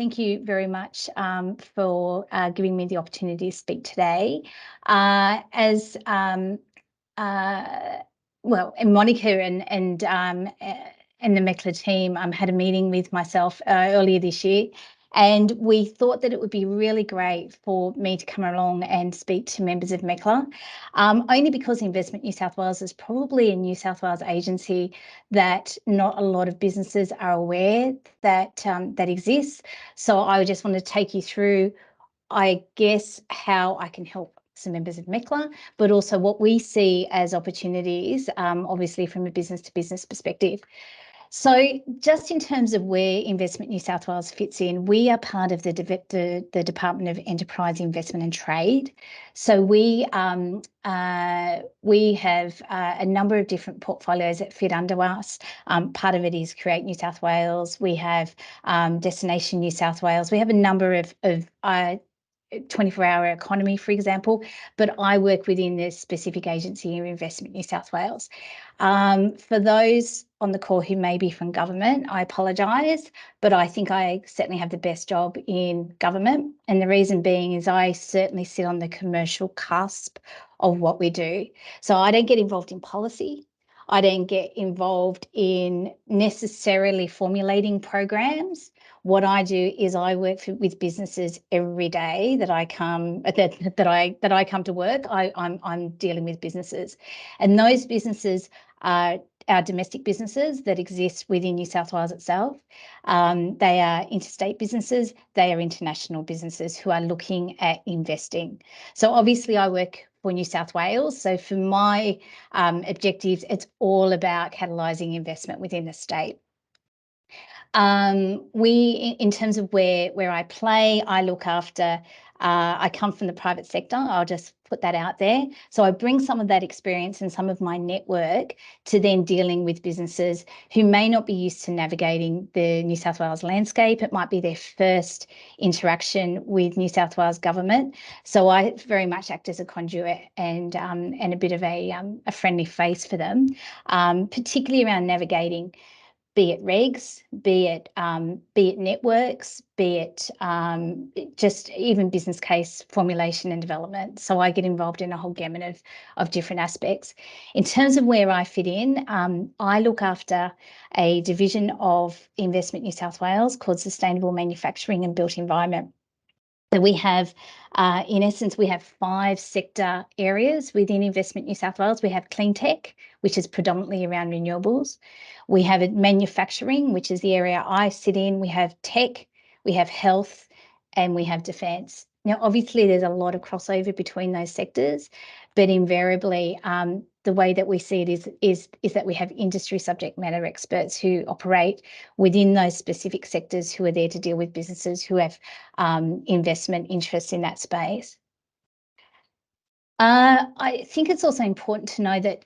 thank you very much for giving me the opportunity to speak today. And Monica and the MECLA team had a meeting with myself earlier this year, and we thought that it would be really great for me to come along and speak to members of MECLA, only because Investment New South Wales is probably a New South Wales agency that not a lot of businesses are aware that exists. So I just want to take you through, I guess, how I can help some members of MECLA, but also what we see as opportunities, obviously from a business to business perspective. So just in terms of where Investment New South Wales fits in, we are part of the Department of Enterprise, Investment and Trade. So we have a number of different portfolios that fit under us. Part of it is Create New South Wales. We have Destination New South Wales. We have a number of 24-hour economy, for example, but I work within this specific agency in Investment New South Wales. For those on the call who may be from government, I apologise, but I think I certainly have the best job in government. And the reason being is I certainly sit on the commercial cusp of what we do. So I don't get involved in policy. I don't get involved in necessarily formulating programs. What I do is I work with businesses every day that I come to work. I'm dealing with businesses, and those businesses are our domestic businesses that exist within New South Wales itself. They are interstate businesses. They are international businesses who are looking at investing. So obviously I work for New South Wales. So for my objectives, it's all about catalysing investment within the state. In terms of where I play, I look after, I come from the private sector. I'll just put that out there. So I bring some of that experience and some of my network to then dealing with businesses who may not be used to navigating the New South Wales landscape. It might be their first interaction with New South Wales government. So I very much act as a conduit and a bit of a friendly face for them, particularly around navigating, be it regs, be it networks, be it just even business case formulation and development. So I get involved in a whole gamut of different aspects. In terms of where I fit in, I look after a division of Investment New South Wales called Sustainable Manufacturing and Built Environment. So we have, in essence, we have 5 sector areas within Investment New South Wales. We have clean tech, which is predominantly around renewables. We have manufacturing, which is the area I sit in. We have tech, we have health, and we have defence. Now, obviously, there's a lot of crossover between those sectors, but invariably, the way that we see it is that we have industry subject matter experts who operate within those specific sectors, who are there to deal with businesses who have investment interests in that space. I think it's also important to know that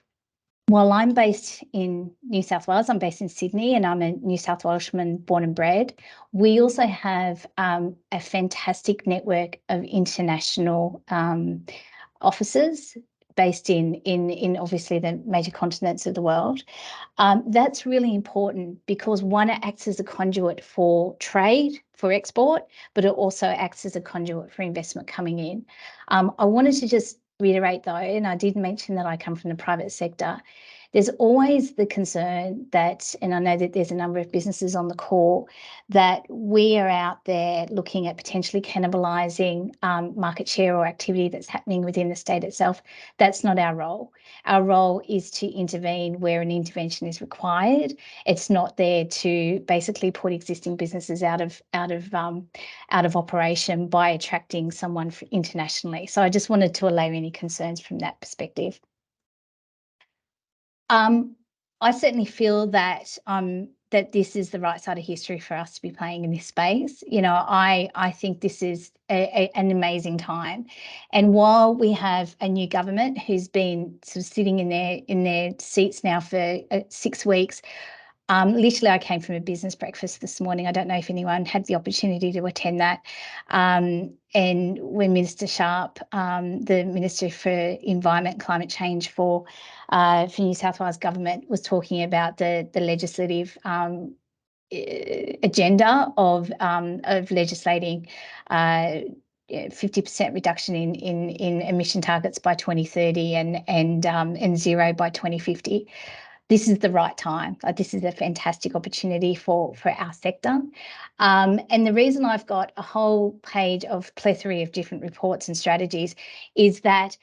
while I'm based in New South Wales, I'm based in Sydney, and I'm a New South Welshman born and bred, we also have a fantastic network of international offices based in obviously the major continents of the world. That's really important because one, it acts as a conduit for trade, for export, but it also acts as a conduit for investment coming in. I wanted to just reiterate though, and I did mention that I come from the private sector, there's always the concern that, and I know that there's a number of businesses on the call, that we are out there looking at potentially cannibalising market share or activity that's happening within the state itself. That's not our role. Our role is to intervene where an intervention is required. It's not there to basically put existing businesses out of operation by attracting someone internationally. So I just wanted to allay any concerns from that perspective. I certainly feel that that this is the right side of history for us to be playing in this space. You know, I think this is an amazing time. And while we have a new government who's been sort of sitting in their seats now for 6 weeks, literally I came from a business breakfast this morning. I don't know if anyone had the opportunity to attend that. And when Minister Sharp, the Minister for Environment and Climate Change for New South Wales government, was talking about the legislative agenda of legislating 50% reduction in emission targets by 2030 and zero by 2050. This is the right time. This is a fantastic opportunity for our sector. And the reason I've got a whole page of plethora of different reports and strategies is that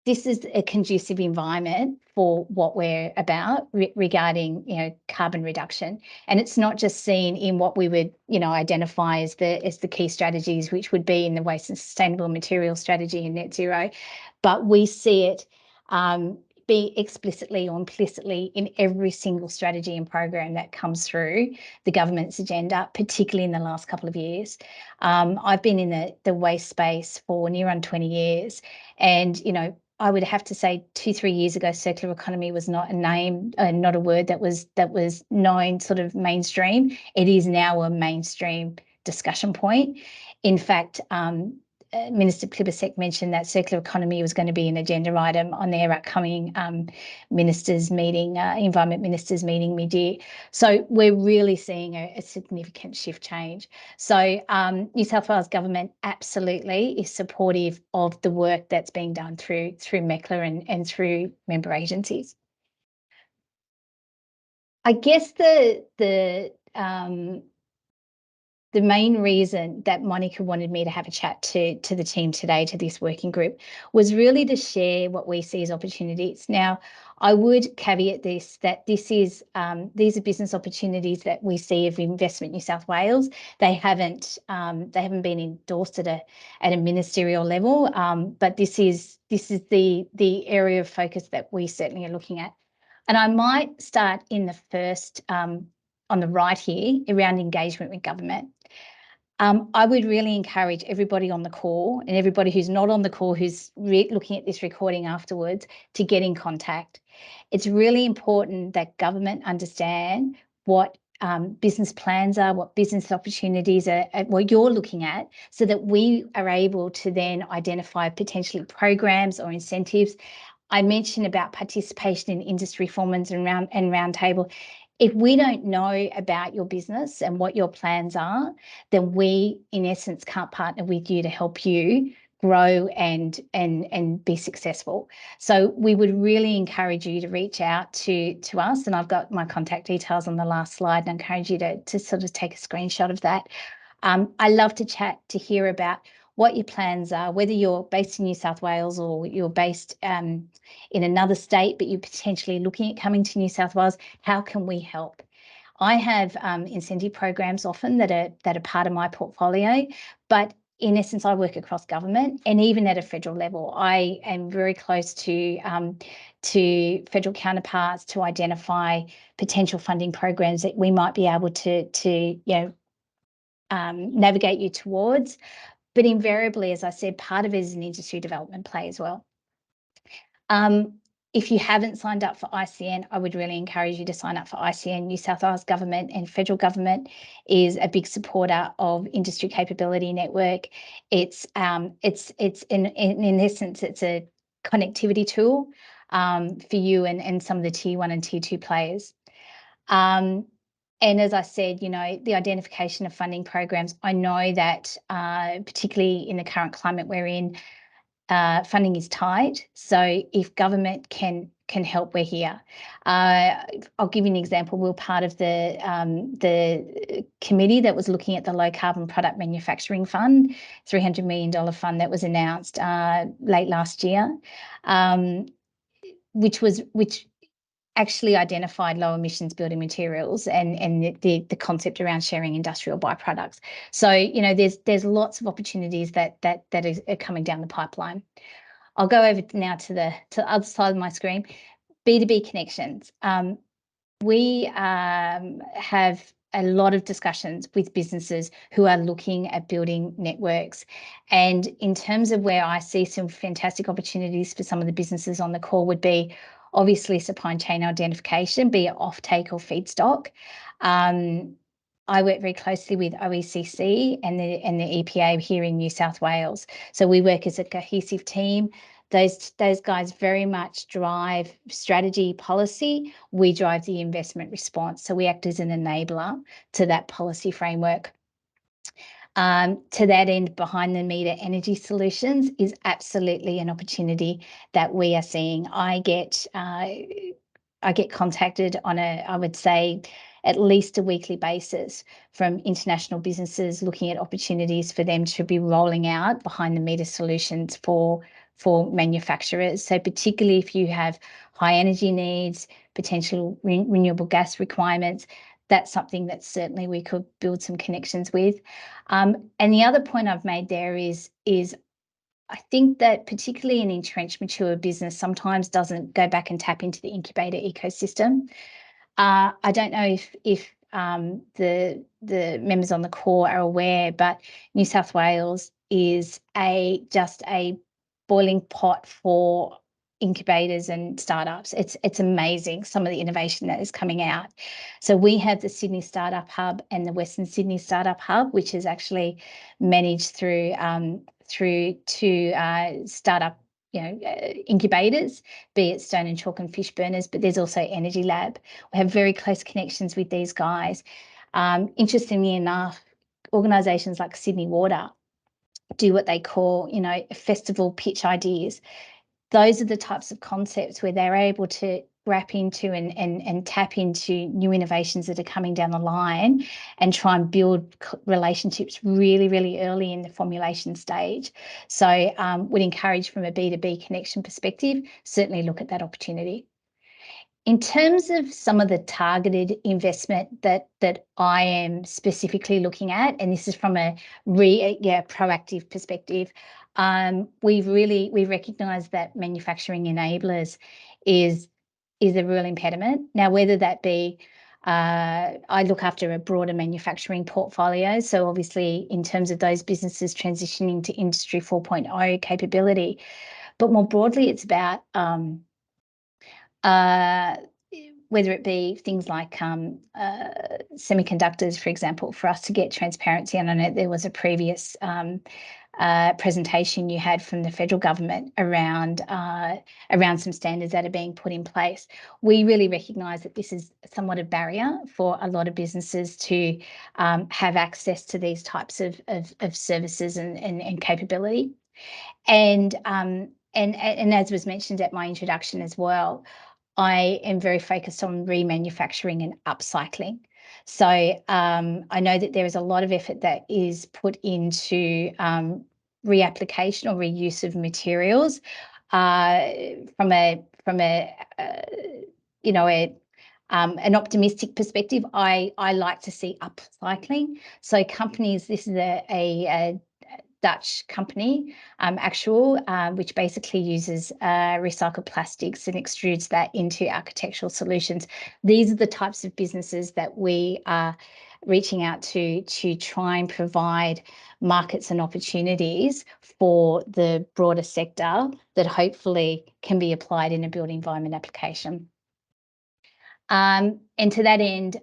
this is a conducive environment for what we're about regarding, carbon reduction. And it's not just seen in what we would, identify as the key strategies, which would be in the waste and sustainable material strategy and net zero, but we see it be explicitly or implicitly in every single strategy and program that comes through the government's agenda, particularly in the last couple of years. I've been in the waste space for near on 20 years, and I would have to say 2-3 years ago, circular economy was not a name, not a word that was known sort of mainstream. It is now a mainstream discussion point. In fact, Minister Plibersek mentioned that circular economy was going to be an agenda item on their upcoming ministers meeting, environment ministers meeting mid-year. So we're really seeing a significant shift change. So New South Wales government absolutely is supportive of the work that's being done through MECLA and through member agencies. I guess the main reason that Monica wanted me to have a chat to the team today, to this working group, was really to share what we see as opportunities. Now, I would caveat this, that these are business opportunities that we see of Investment New South Wales. They haven't been endorsed at a ministerial level, but this is the area of focus that we certainly are looking at. And I might start in the first on the right here around engagement with government. I would really encourage everybody on the call and everybody who's not on the call who's looking at this recording afterwards to get in contact. It's really important that government understand what business plans are, what business opportunities are, what you're looking at, so that we are able to then identify potentially programs or incentives. I mentioned about participation in industry forums and roundtable. If we don't know about your business and what your plans are, then we, in essence, can't partner with you to help you grow and be successful. So we would really encourage you to reach out to us, and I've got my contact details on the last slide, and I encourage you to sort of take a screenshot of that. I love to chat, to hear about what your plans are, whether you're based in New South Wales or you're based in another state, but you're potentially looking at coming to New South Wales. How can we help? I have incentive programs often that are part of my portfolio, but in essence, I work across government, and even at a federal level, I am very close to federal counterparts to identify potential funding programs that we might be able to navigate you towards. But invariably, as I said, part of it is an industry development play as well. If you haven't signed up for ICN, I would really encourage you to sign up for ICN. New South Wales government and federal government is a big supporter of Industry Capability Network. It's in essence, it's a connectivity tool for you and some of the tier 1 and tier 2 players. And as I said, the identification of funding programs, I know that particularly in the current climate we're in, funding is tight. So if government can help, we're here. I'll give you an example. We're part of the committee that was looking at the Low Carbon Product Manufacturing Fund, $300 million fund that was announced late last year, which actually identified low emissions building materials and the concept around sharing industrial byproducts. So, there's lots of opportunities that are coming down the pipeline. I'll go over now to the other side of my screen. B2B connections. We have a lot of discussions with businesses who are looking at building networks. And in terms of where I see some fantastic opportunities for some of the businesses on the call would be obviously supply chain identification, be it offtake or feedstock. I work very closely with OECC and the EPA here in New South Wales. So we work as a cohesive team. Those guys very much drive strategy, policy. We drive the investment response. So we act as an enabler to that policy framework. To that end, behind the meter energy solutions is absolutely an opportunity that we are seeing. I get contacted on I would say, at least a weekly basis from international businesses looking at opportunities for them to be rolling out behind the meter solutions for manufacturers. So particularly if you have high energy needs, potential renewable gas requirements, that's something that certainly we could build some connections with. And the other point I've made there is I think that particularly an entrenched mature business sometimes doesn't go back and tap into the incubator ecosystem. I don't know if the members on the call are aware, but New South Wales is just a boiling pot for incubators and startups. It's amazing, some of the innovation that is coming out. So we have the Sydney Startup Hub and the Western Sydney Startup Hub, which is actually managed through two startup incubators, be it Stone and Chalk and Fishburners, but there's also Energy Lab. We have very close connections with these guys. Interestingly enough, organisations like Sydney Water do what they call, festival pitch ideas. Those are the types of concepts where they're able to wrap into and tap into new innovations that are coming down the line and try and build relationships really, really early in the formulation stage. So would encourage from a B2B connection perspective, certainly look at that opportunity. In terms of some of the targeted investment that I am specifically looking at, and this is from a proactive perspective, we recognise that manufacturing enablers is a real impediment. Now, whether that be I look after a broader manufacturing portfolio, so obviously in terms of those businesses transitioning to Industry 4.0 capability, but more broadly, it's about whether it be things like semiconductors, for example, for us to get transparency. And I know there was a previous presentation you had from the federal government around some standards that are being put in place. We really recognise that this is somewhat a barrier for a lot of businesses to have access to these types of services and capability. And as was mentioned at my introduction as well, I am very focused on remanufacturing and upcycling. So I know that there is a lot of effort that is put into reapplication or reuse of materials from an optimistic perspective. I like to see upcycling. So companies, this is a Dutch company, which basically uses recycled plastics and extrudes that into architectural solutions. These are the types of businesses that we are reaching out to try and provide markets and opportunities for the broader sector that hopefully can be applied in a built environment application. And to that end,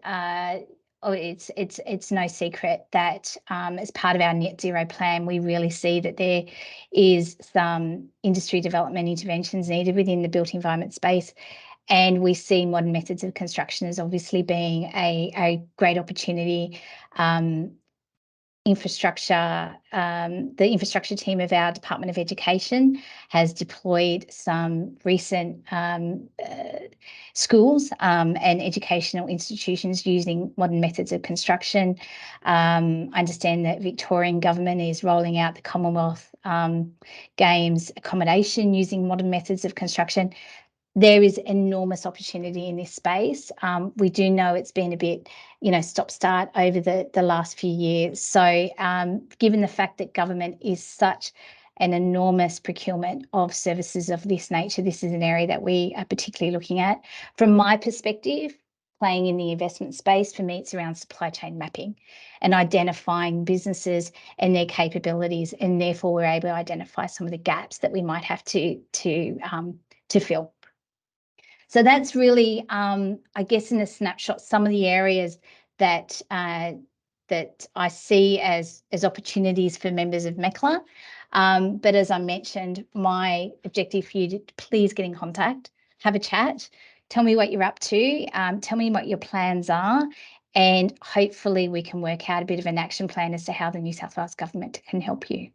it's no secret that as part of our net zero plan, we really see that there is some industry development interventions needed within the built environment space. And we see modern methods of construction as obviously being a great opportunity. The infrastructure team of our Department of Education has deployed some recent schools and educational institutions using modern methods of construction. I understand that Victorian government is rolling out the Commonwealth Games accommodation using modern methods of construction. There is enormous opportunity in this space. We do know it's been a bit, stop-start over the last few years. So given the fact that government is such an enormous procurement of services of this nature, this is an area that we are particularly looking at. From my perspective, playing in the investment space, for me, it's around supply chain mapping and identifying businesses and their capabilities, and therefore we're able to identify some of the gaps that we might have to fill. So that's really, I guess, in a snapshot, some of the areas that that I see as opportunities for members of MECLA. But as I mentioned, my objective for you to please get in contact, have a chat, tell me what you're up to, tell me what your plans are, and hopefully we can work out a bit of an action plan as to how the New South Wales government can help you.